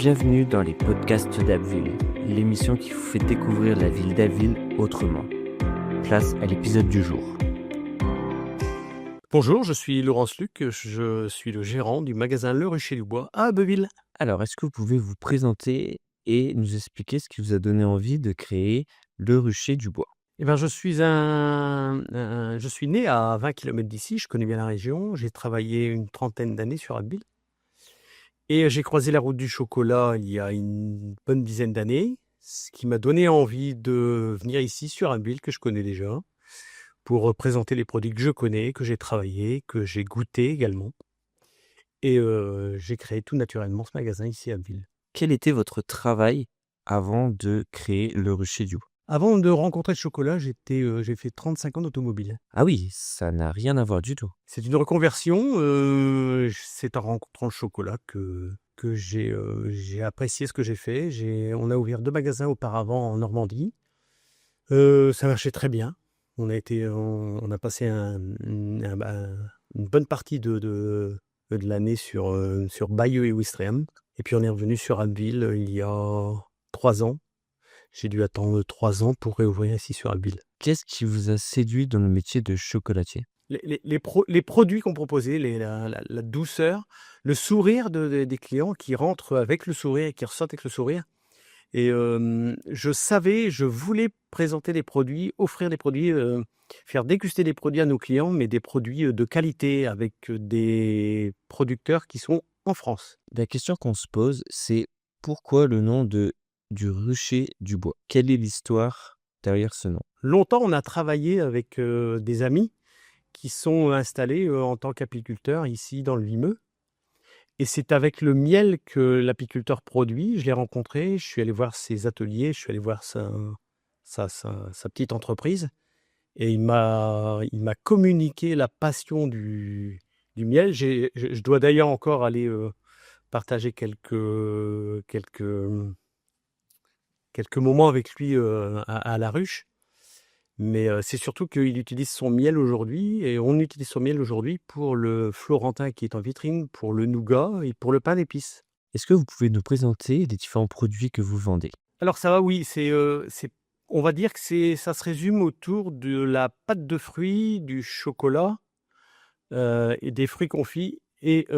Bienvenue dans les podcasts d'Abbeville, l'émission qui vous fait découvrir la ville d'Abbeville autrement. Place à l'épisode du jour. Bonjour, je suis Laurence Luc, je suis le gérant du magasin Le Rucher du Bois à Abbeville. Alors, est-ce que vous pouvez vous présenter et nous expliquer ce qui vous a donné envie de créer Le Rucher du Bois? Je suis je suis né à 20 km d'ici, je connais bien la région, j'ai travaillé une trentaine d'années sur Abbeville et j'ai croisé la route du chocolat il y a une bonne dizaine d'années, ce qui m'a donné envie de venir ici sur Abbeville que je connais déjà, pour présenter les produits que je connais, que j'ai travaillés, que j'ai goûtés également et j'ai créé tout naturellement ce magasin ici à Abbeville. Quel était votre travail avant de créer Le Rucher du Bois? Avant de rencontrer le chocolat, j'ai fait 35 ans d'automobile. Ah oui, ça n'a rien à voir du tout. C'est une reconversion, c'est en rencontrant le chocolat que j'ai apprécié ce que j'ai fait. On a ouvert 2 magasins auparavant en Normandie. Ça marchait très bien. On a passé une bonne partie de l'année sur Bayeux et Ouistreham et puis on est revenu sur Abbeville, il y a 3 ans. J'ai dû attendre 3 ans pour réouvrir ici sur Abbeville. Qu'est-ce qui vous a séduit dans le métier de chocolatier? Les produits qu'on proposait, la douceur, le sourire des clients qui rentrent avec le sourire et qui ressortent avec le sourire et je voulais présenter des produits, offrir des produits, faire déguster des produits à nos clients, mais des produits, de qualité avec, des producteurs qui sont en France. La question qu'on se pose, c'est pourquoi le nom du Rucher du Bois? Quelle est l'histoire derrière ce nom? Longtemps, on a travaillé avec, des amis qui sont installés, en tant qu'apiculteurs ici dans le Vimeux et c'est avec le miel que l'apiculteur produit. Je l'ai rencontré, je suis allé voir ses ateliers, je suis allé voir sa petite entreprise et il m'a communiqué la passion du miel. Je dois d'ailleurs encore aller, partager quelques moments avec lui, à la ruche. Mais c'est surtout qu'il utilise son miel aujourd'hui et on utilise son miel aujourd'hui pour le florentin qui est en vitrine, pour le nougat et pour le pain d'épices. Est-ce que vous pouvez nous présenter les différents produits que vous vendez? Alors ça va, oui, on va dire que ça se résume autour de la pâte de fruits, du chocolat, et des fruits confits et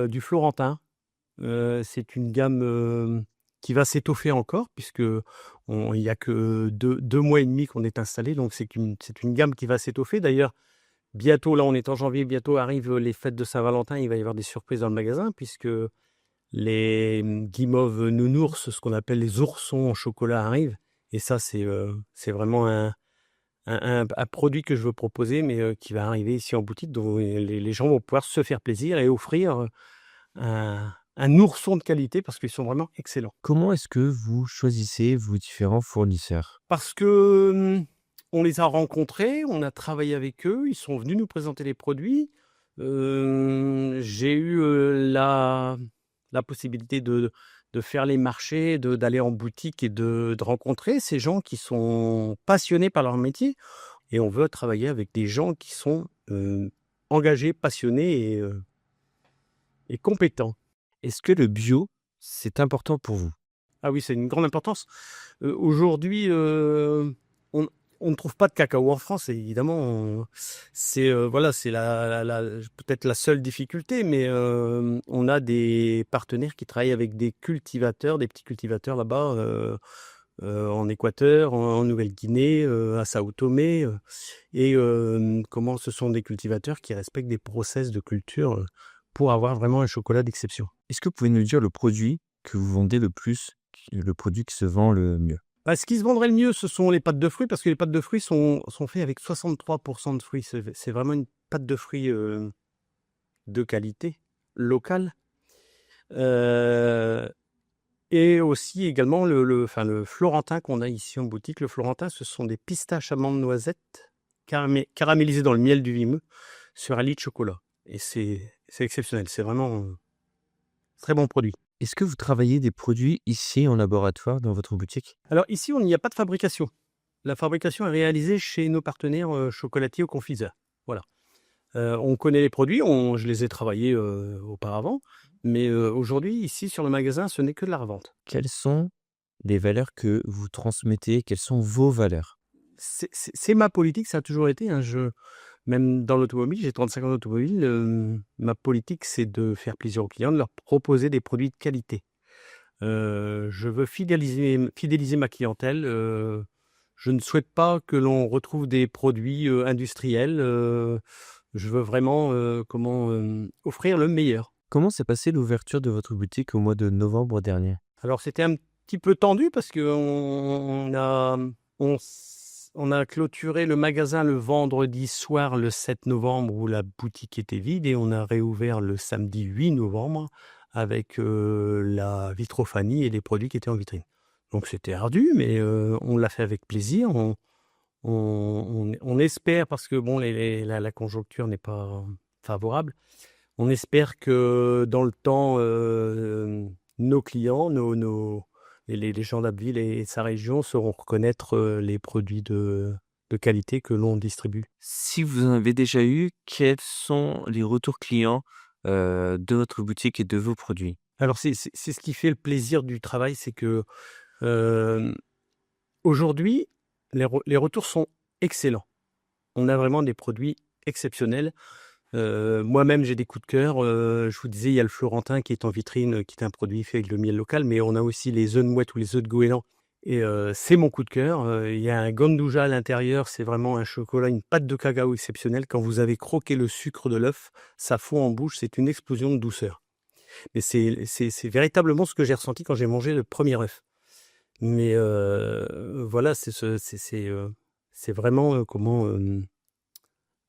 du florentin. C'est une gamme, qui va s'étoffer encore puisque il y a que 2 mois et demi qu'on est installé, donc c'est une gamme qui va s'étoffer. D'ailleurs, bientôt, là, on est en janvier, bientôt arrivent les fêtes de Saint-Valentin, il va y avoir des surprises dans le magasin puisque les, guimauves nounours, ce qu'on appelle les oursons au chocolat arrivent et ça, c'est vraiment un produit que je veux proposer mais qui va arriver ici en boutique, dont les gens vont pouvoir se faire plaisir et offrir, un ourson de qualité parce qu'ils sont vraiment excellents. Comment est-ce que vous choisissez vos différents fournisseurs? Parce que, on les a rencontrés, on a travaillé avec eux, ils sont venus nous présenter les produits. J'ai eu, la possibilité de faire les marchés, d'aller en boutique et de rencontrer ces gens qui sont passionnés par leur métier et on veut travailler avec des gens qui sont, engagés, passionnés et compétents. Est-ce que le bio, c'est important pour vous? Ah oui, c'est une grande importance. Aujourd'hui, on ne trouve pas de cacao en France, évidemment, voilà, c'est la peut-être la seule difficulté, mais on a des partenaires qui travaillent avec des cultivateurs, des petits cultivateurs là-bas, en Équateur, en Nouvelle-Guinée, à Sao Tomé, et ce sont des cultivateurs qui respectent des process de culture, pour avoir vraiment un chocolat d'exception. Est-ce que vous pouvez nous dire le produit que vous vendez le plus, le produit qui se vend le mieux? Ce qui se vendrait le mieux, ce sont les pâtes de fruits, parce que les pâtes de fruits sont faits avec 63% de fruits. C'est vraiment une pâte de fruits, de qualité, locale. Et aussi également le florentin qu'on a ici en boutique. Le florentin, ce sont des pistaches amandes noisettes caramélisées dans le miel du Vimeux sur un lit de chocolat. Et c'est exceptionnel, c'est vraiment un très bon produit. Est-ce que vous travaillez des produits ici en laboratoire dans votre boutique? Alors ici, il n'y a pas de fabrication. La fabrication est réalisée chez nos partenaires, chocolatiers ou confiseurs. Voilà. On connaît les produits, je les ai travaillés auparavant, mais aujourd'hui, ici, sur le magasin, ce n'est que de la revente. Quelles sont les valeurs que vous transmettez? Quelles sont vos valeurs? C'est ma politique, ça a toujours été, hein. Même dans l'automobile, j'ai 35 ans d'automobile, ma politique, c'est de faire plaisir aux clients, de leur proposer des produits de qualité. Je veux fidéliser ma clientèle, je ne souhaite pas que l'on retrouve des produits, industriels, je veux vraiment, offrir le meilleur. Comment s'est passée l'ouverture de votre boutique au mois de novembre dernier? Alors c'était un petit peu tendu parce qu'on a clôturé le magasin le vendredi soir, le 7 novembre, où la boutique était vide, et on a réouvert le samedi 8 novembre avec la vitrophanie et les produits qui étaient en vitrine. Donc c'était ardu, mais on l'a fait avec plaisir. On espère, parce que bon, la conjoncture n'est pas favorable, on espère que dans le temps, nos clients, les gens d'Abbeville et sa région sauront reconnaître les produits de qualité que l'on distribue. Si vous en avez déjà eu, quels sont les retours clients, de votre boutique et de vos produits? Alors c'est ce qui fait le plaisir du travail, c'est que aujourd'hui, les retours sont excellents. On a vraiment des produits exceptionnels. Moi-même, j'ai des coups de cœur. Je vous disais, il y a le Florentin qui est en vitrine, qui est un produit fait avec le miel local, mais on a aussi les œufs de mouette ou les œufs de goéland, et c'est mon coup de cœur. Il y a un Gandouja à l'intérieur, c'est vraiment un chocolat, une pâte de cacao exceptionnelle. Quand vous avez croqué le sucre de l'œuf, ça fond en bouche, c'est une explosion de douceur. Mais c'est véritablement ce que j'ai ressenti quand j'ai mangé le premier œuf. Mais voilà, c'est vraiment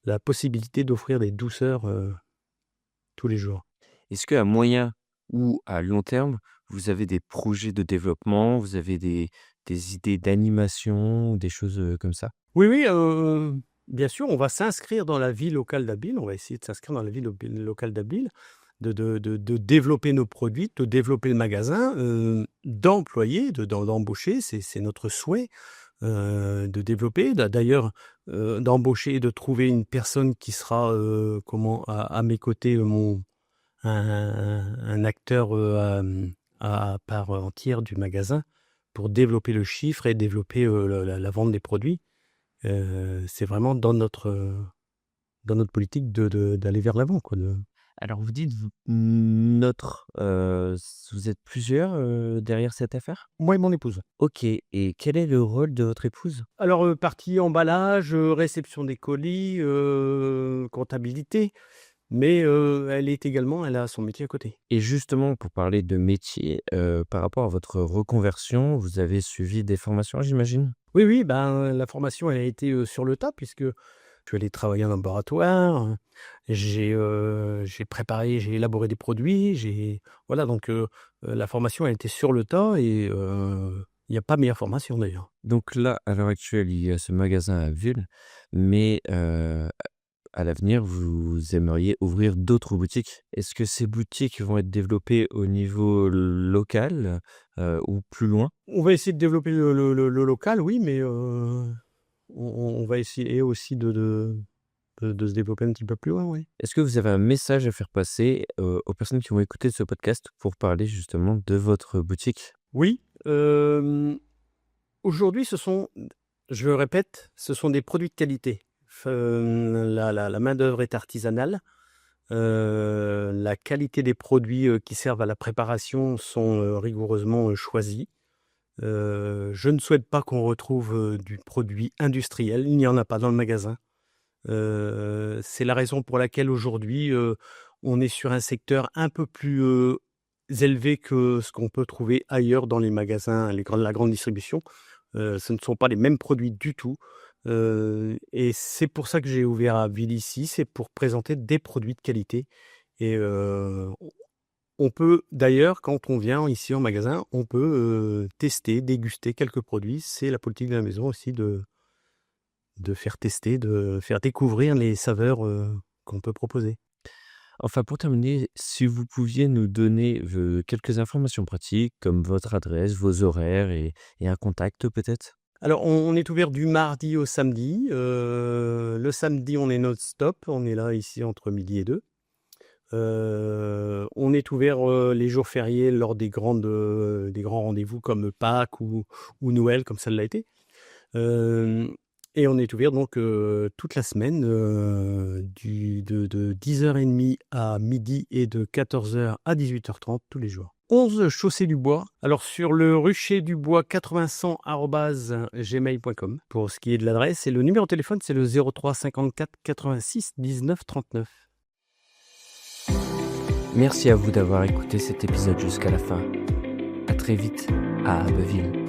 la possibilité d'offrir des douceurs tous les jours. Est-ce qu'à moyen ou à long terme, vous avez des projets de développement? Vous avez des idées d'animation ou des choses, comme ça? Oui, oui, bien sûr, on va s'inscrire dans la vie locale d'Abbeville. On va essayer de s'inscrire dans la vie locale d'Abbeville, de développer nos produits, de développer le magasin, d'employer, d'embaucher. C'est notre souhait, de développer. D'ailleurs, d'embaucher et de trouver une personne qui sera à mes côtés, un acteur à part entière du magasin, pour développer le chiffre et développer la vente des produits. C'est vraiment dans notre politique d'aller vers l'avant, quoi. Alors vous dites «notre», vous êtes plusieurs, derrière cette affaire? Moi et mon épouse. OK, et quel est le rôle de votre épouse? Alors, partie emballage, réception des colis, comptabilité, mais elle a son métier à côté. Et justement, pour parler de métier, par rapport à votre reconversion, vous avez suivi des formations, j'imagine? Oui, oui, ben, la formation, elle a été sur le tas, puisque je suis allé travailler en laboratoire, j'ai élaboré des produits, voilà, donc la formation, elle était sur le tas, et il n'y a pas meilleure formation d'ailleurs. Donc là, à l'heure actuelle, il y a ce magasin à Ville, mais à l'avenir, vous aimeriez ouvrir d'autres boutiques. Est-ce que ces boutiques vont être développées au niveau local, ou plus loin? On va essayer de développer le local, oui, mais on va essayer aussi de se développer un petit peu plus loin, oui. Est-ce que vous avez un message à faire passer, aux personnes qui vont écouter ce podcast pour parler justement de votre boutique? Oui, aujourd'hui, je le répète, ce sont des produits de qualité. La main-d'œuvre est artisanale. La qualité des produits qui servent à la préparation sont rigoureusement choisis. Je ne souhaite pas qu'on retrouve du produit industriel. Il n'y en a pas dans le magasin. C'est la raison pour laquelle aujourd'hui on est sur un secteur un peu plus élevé que ce qu'on peut trouver ailleurs dans les magasins, la grande distribution. Ce ne sont pas les mêmes produits du tout. Et c'est pour ça que j'ai ouvert à Ville ici, c'est pour présenter des produits de qualité. Et on peut d'ailleurs, quand on vient ici en magasin, on peut tester, déguster quelques produits. C'est la politique de la maison aussi de faire tester, de faire découvrir les saveurs qu'on peut proposer. Enfin, pour terminer, si vous pouviez nous donner, quelques informations pratiques comme votre adresse, vos horaires et un contact peut-être? Alors on est ouvert du mardi au samedi. Le samedi, on est non-stop, on est là ici entre midi et 2. On est ouvert, les jours fériés lors des grands rendez-vous comme Pâques ou Noël comme ça l'a été. Hem et on est ouvert donc, toute la semaine, de 10h30 à midi et de 14h à 18h30 tous les jours. 11 chaussée du Bois. Alors sur le rucher du bois 80-100@gmail.com pour ce qui est de l'adresse, et le numéro de téléphone, c'est le 03 54 86 19 39. Merci à vous d'avoir écouté cet épisode jusqu'à la fin. À très vite à Abbeville.